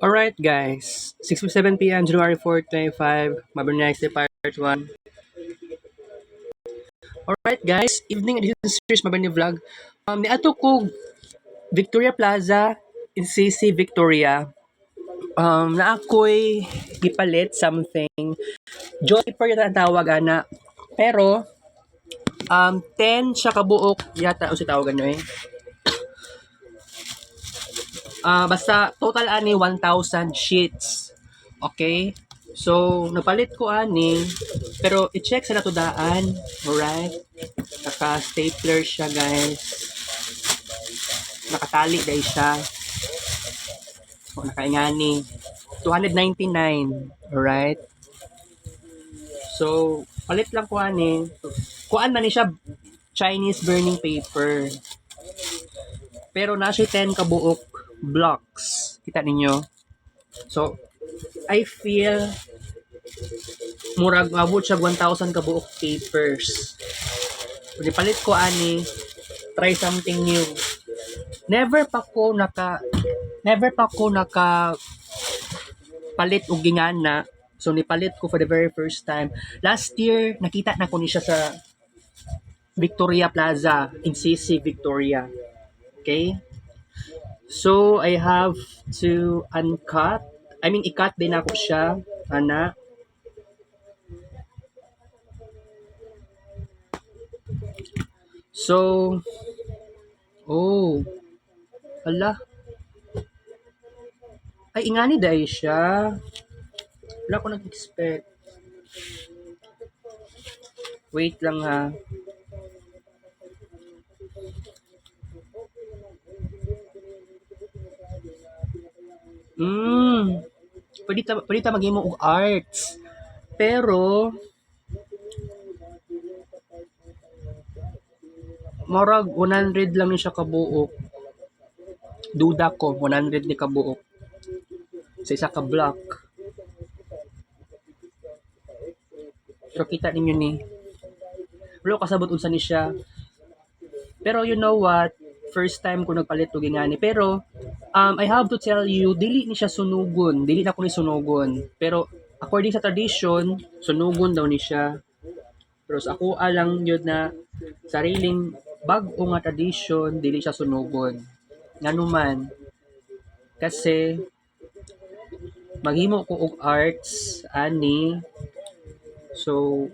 Alright guys, 6:07 p.m. January 4th, 25, Mabel Next Day Part 1. Alright guys, evening edition series Mabel ni Vlog. Niato ko Victoria Plaza in CC Victoria. Na ako'y gipalit something. Joy per yata ang tawag ana. Pero 10 siya kabuok yata o si tawagan nyo eh. Basta total ani 1,000 sheets. Okay? So, napalit ko ani, pero i-check sa natudaan. Alright? Naka-stapler siya, guys. Nakatali dahil siya. So, nakaingani. 299. Alright? So, palit lang ko ani. Kuan man ni siya Chinese burning paper. Pero nasa 10 kabuok blocks. Kita ninyo? So, I feel murag mabot siya 1,000 kabuok papers. Kung palit ko ani, try something new. Never pa ko naka palit og gingana. So nipalit ko for the very first time. Last year nakita na ko ni siya sa Victoria Plaza in CC Victoria. Okay? So I have to i-cut din ako siya ana. So ala. Ay ingani dai siya. Wala ko nag-expect. Wait lang ha. Pwede ta maghimo og arts. Pero morag 100 lang ni siya kabuok. Duda ko 100 ni kabuok. Sa isa ka block. Pero kita ninyo ni. Wala kasabot unsa ni siya. Pero you know what? First time ko nagpalit og ingani. Pero I have to tell you, dili ni siya sunugon. Dili na ko ni sunugon. Pero according sa tradition, sunugon daw ni siya. Pero sa ako alang yun na sariling bag-o nga tradition, dili siya sunugon. Nganuman, kasi maghimo ko og arts ani. So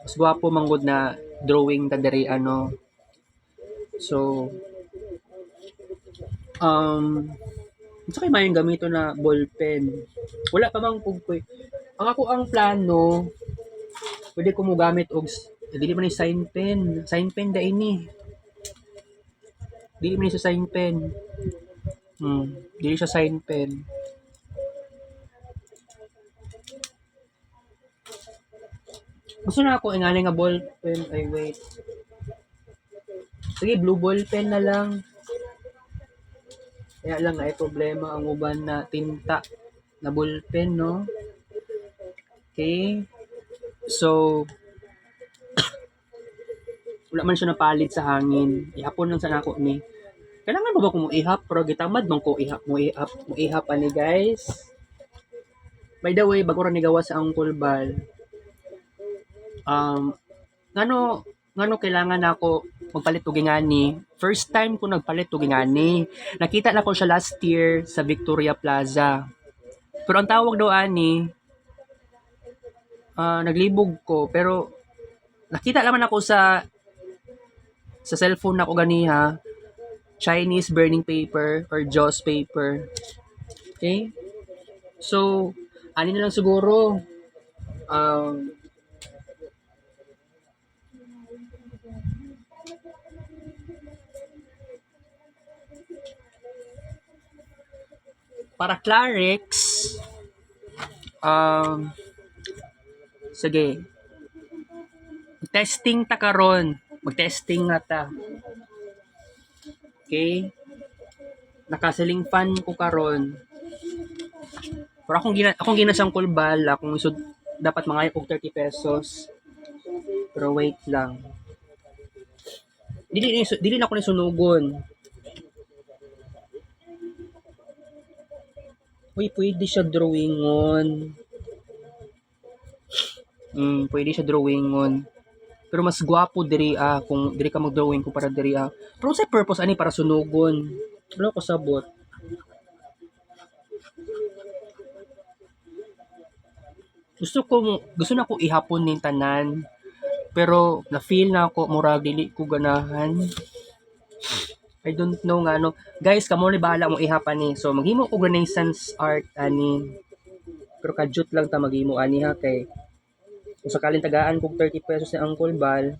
mas gwapo manggod na drawing ta diri ano. So unsa kay mayong gamito na ballpen. Wala pa mang pugkoy. Ang ako ang plano, pwede ko mo gamit og dili man ni sign pen. Sign pen da ini. Dili man ni sa sign pen. Dili siya sign pen. Gusto na ako ingani nga ball pen. Ay, wait. Sige, blue ball pen na lang. Kaya lang ay problema ang uban na tinta na ball pen, no? Okay. So, wala man siya napalit sa hangin. Ihapon lang sa nako ni. Kailangan ba ko mo ihap? Pero gitamad man ko mo ihap ani, guys. By the way, bago ra ni gawa sa Uncle Bal, ngano kailangan ako magpalit og ingani. First time ko nagpalit og ingani. Nakita na ko siya last year sa Victoria Plaza. Pero ang tawag daw ani, naglibog ko. Pero nakita naman ako sa cellphone na ko ganiha, Chinese burning paper or Jaws paper. Okay? So, ani na lang siguro. Para Clarix, sige, testing ta karon. Mag-testing na ta. Okay? Nakaseling fan ko karon. Pero akong ginasang kulbal, akong isod dapat mga og 30 pesos. Pero wait lang. Dili na ko ni sunugon. Uy, pwede siya drawingon. Pwede siya drawingon. Pero mas gwapo diri kung diri ka mag-drawing ko para diri Pero sa purpose ani para sunugon. Wala ko sabot. Gusto na ko ihapon ning tanan. Pero na feel na ako murag dili ko ganahan. I don't know nga no. Guys, kamo ni bahala mo ihapan ni. So maghimo ko Renaissance art ani. Pero kadyot lang ta maghimo ani ha kay kung sakaling tagaan kog 30 pesos ni Uncle Bal,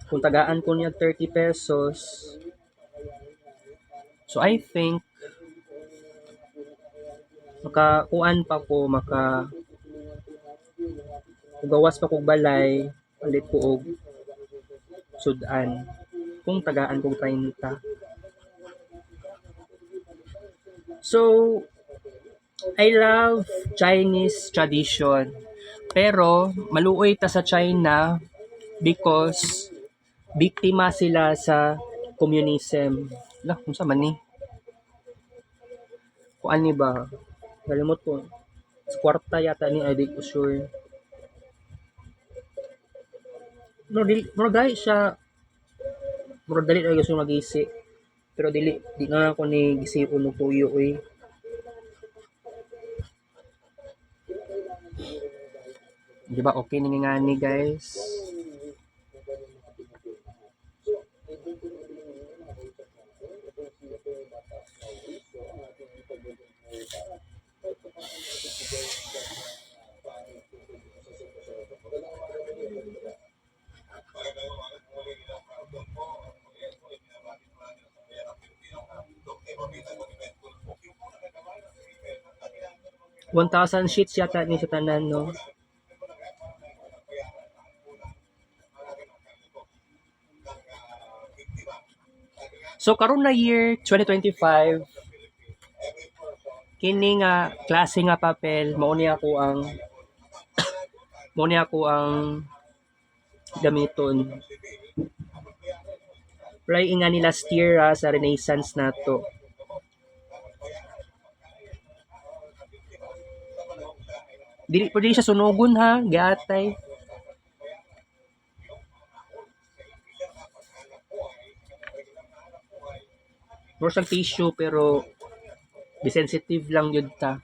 kung tagaan ko niya 30 pesos, so I think makakuan pa ko, gawas pa kog balay, palit ko og sudan. Kung tagaan kog 30. So, I love Chinese tradition. Pero, maluoy ta sa China because biktima sila sa communism. Lah, kung sa man ni? Kung ani ba? Galimot ko. Sa kwarta yata ni, I di ko sure. No, guys siya, dali na gusto magisi. Pero di nga ako ni gisi uno tuyo eh. Di ba okay ni nga ni guys? $1,000 sheets yata ni sa tanan no. So karon na year 2025, kini nga klase nga papel mao ni ako ang gamiton. Play nga ni last year sa Renaissance nato. Dili siya sunugon ha, gatay. More siyang tissue pero sensitive lang yun ta.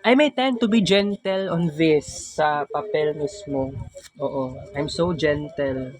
I may tend to be gentle on this sa papel mismo. Oo, I'm so gentle.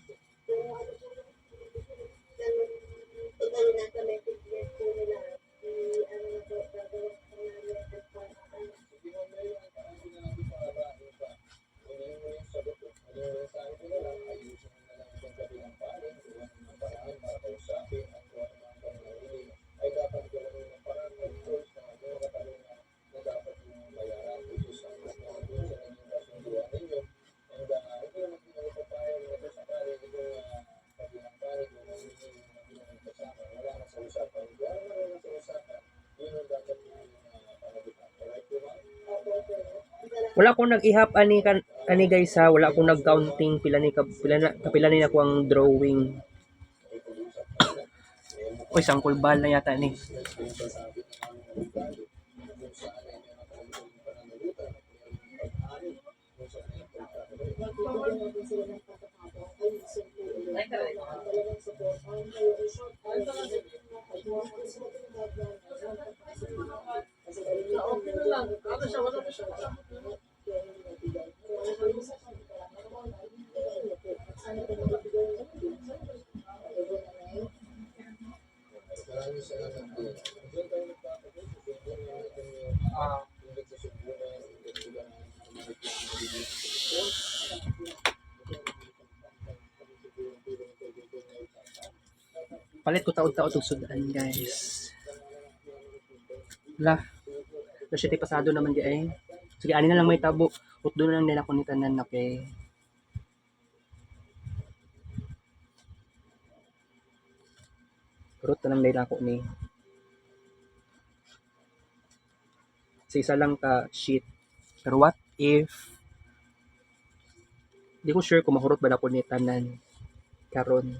Wala akong nag-ihap ani guys ha, wala akong nag-counting pila ni ako ang drawing. Oy, sangkol bal na yata ni. Palit ko taon-taon itong sudan, guys. Wala. Wala siya pasado naman di ay. Sige, ani na lang may tabo. Utdo na lang nila ko ni tanan, okay? Kurot na lang nila ko ni. Sa isa lang ka sheet. Pero what if di ko sure kung mahurot ba na ko ni tanan karon.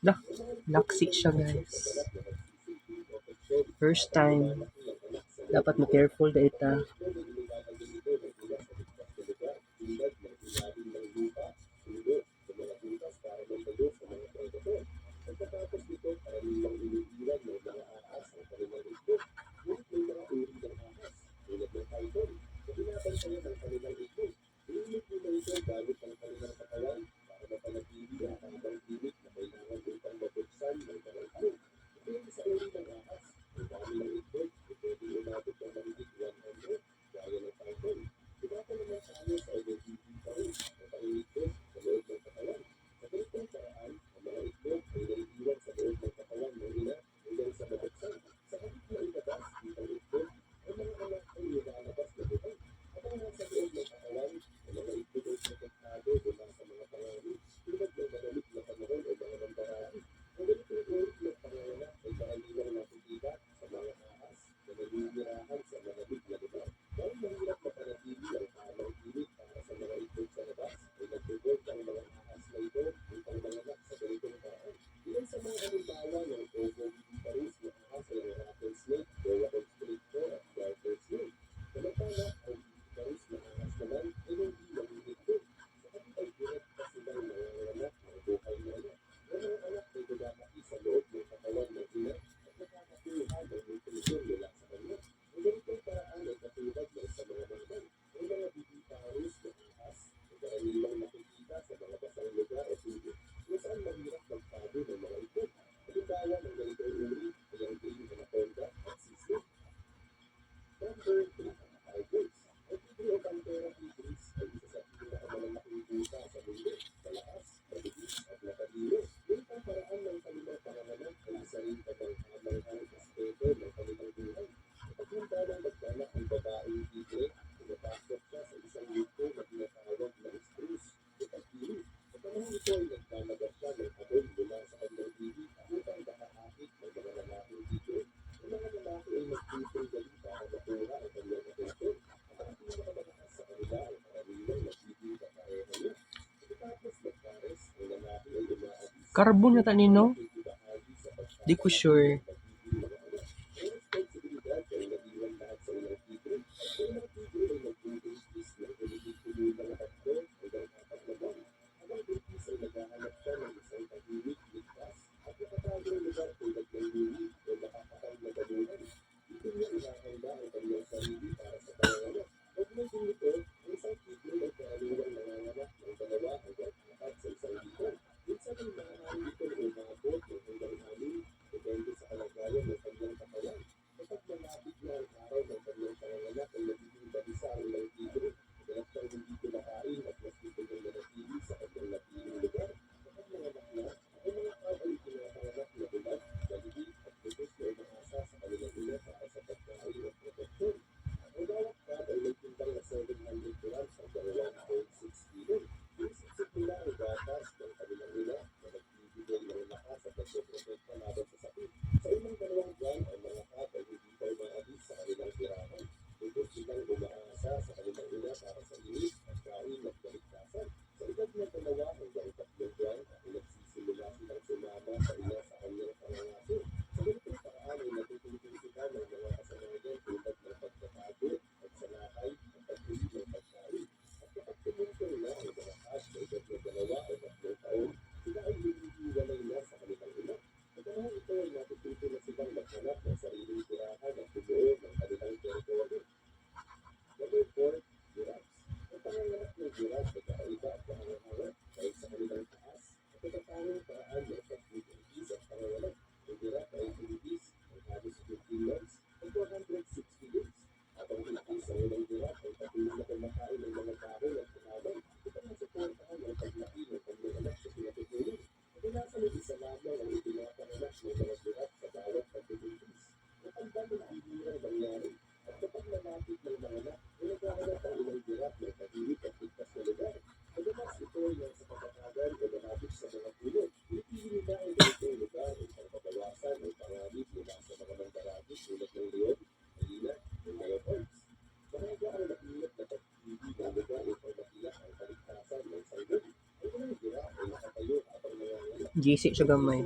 Lah, laksi siya guys. First time. Dapat mo careful dahil ta. Carbon na tani, no? Di ko sure. GC siya gamay.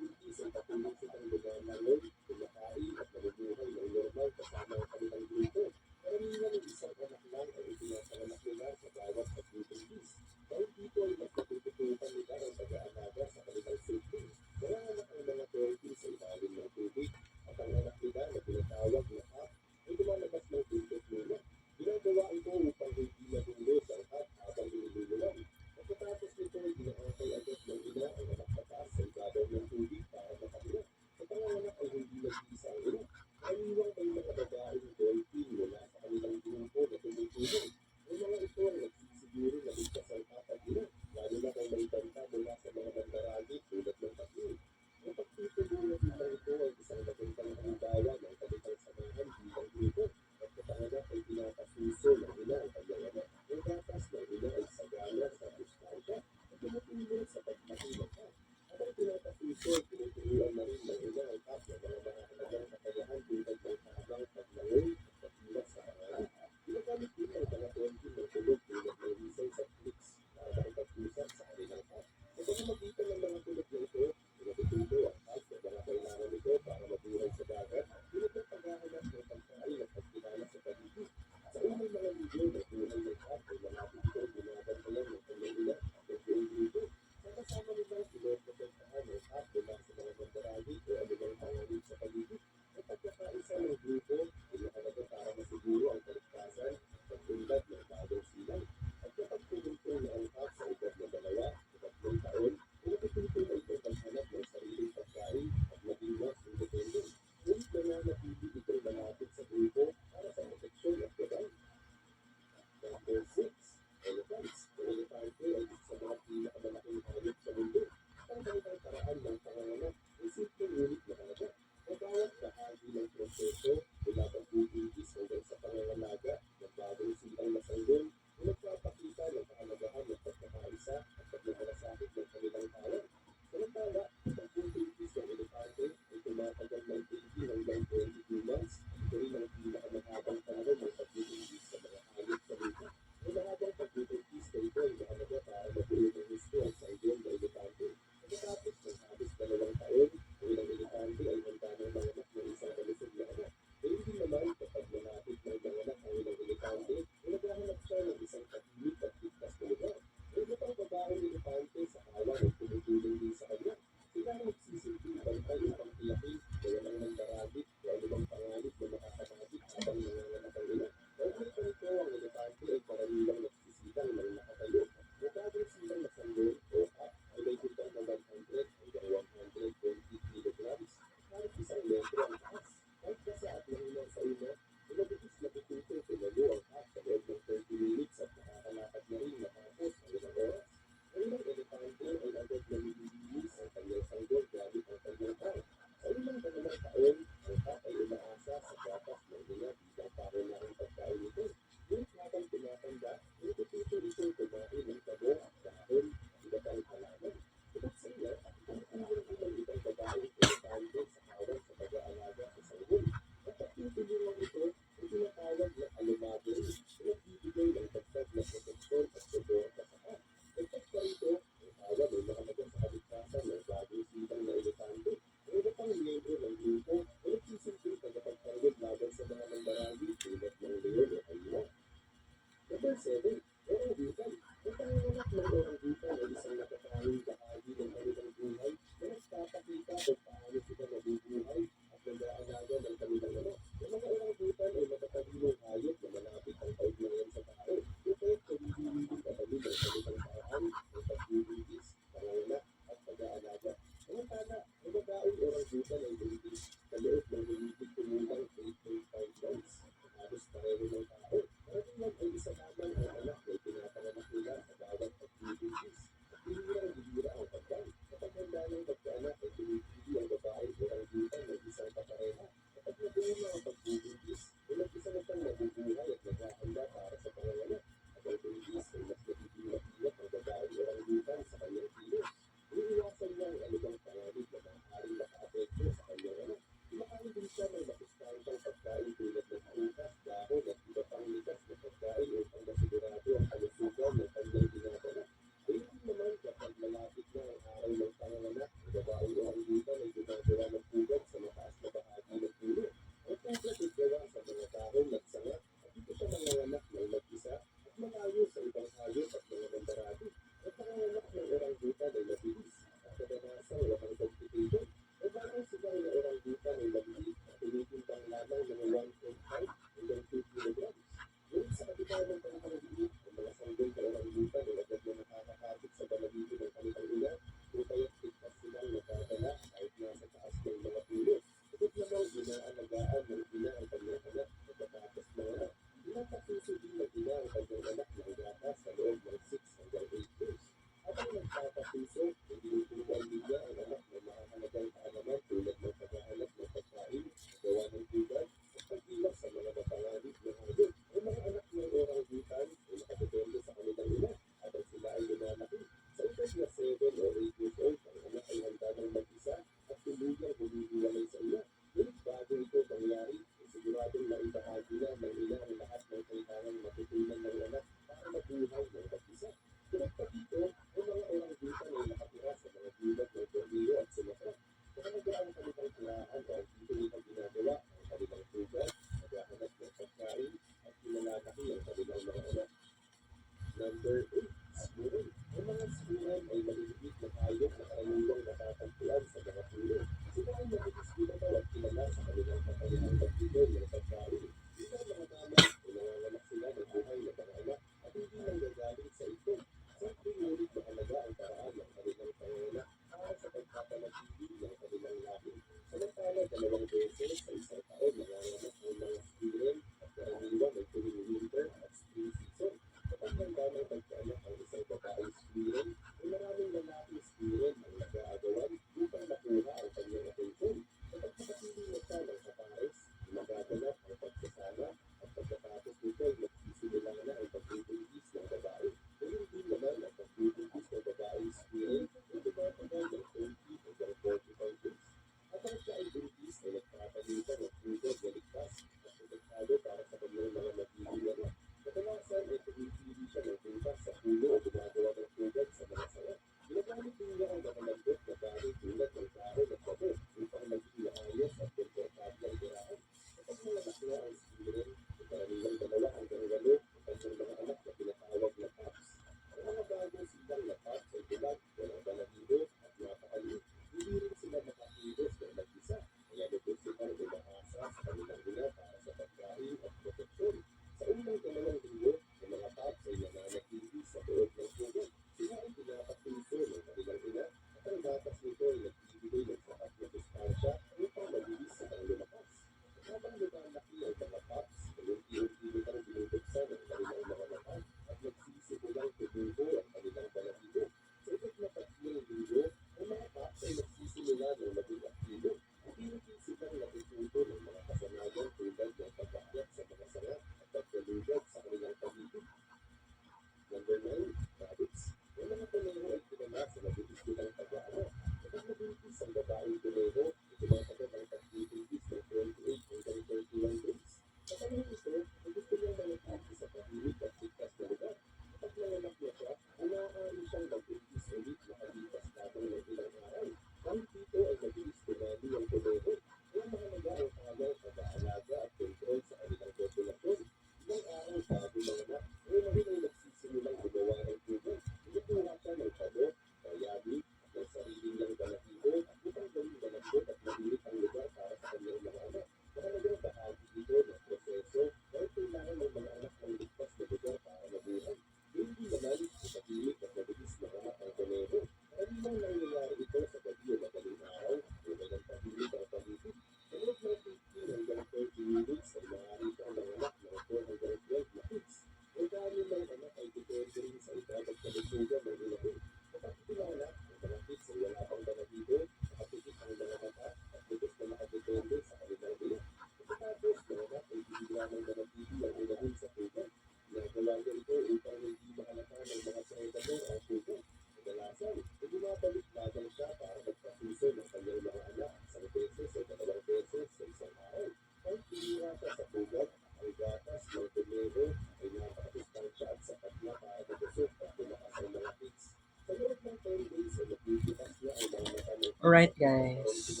Alright guys.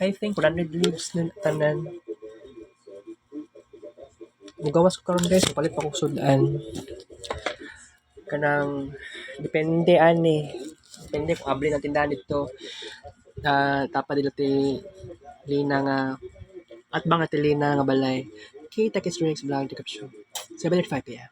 I think 100 leaves na tanan. Mugawas ko karon guys, palit pa kong sudan. Kanang depende ani. Depende kung abli ng tindahan dito. Tapa dila ti Lina nga at bang ati Lina nga balay. Kita kis Rex Vlog di caption. 7:05 p.m.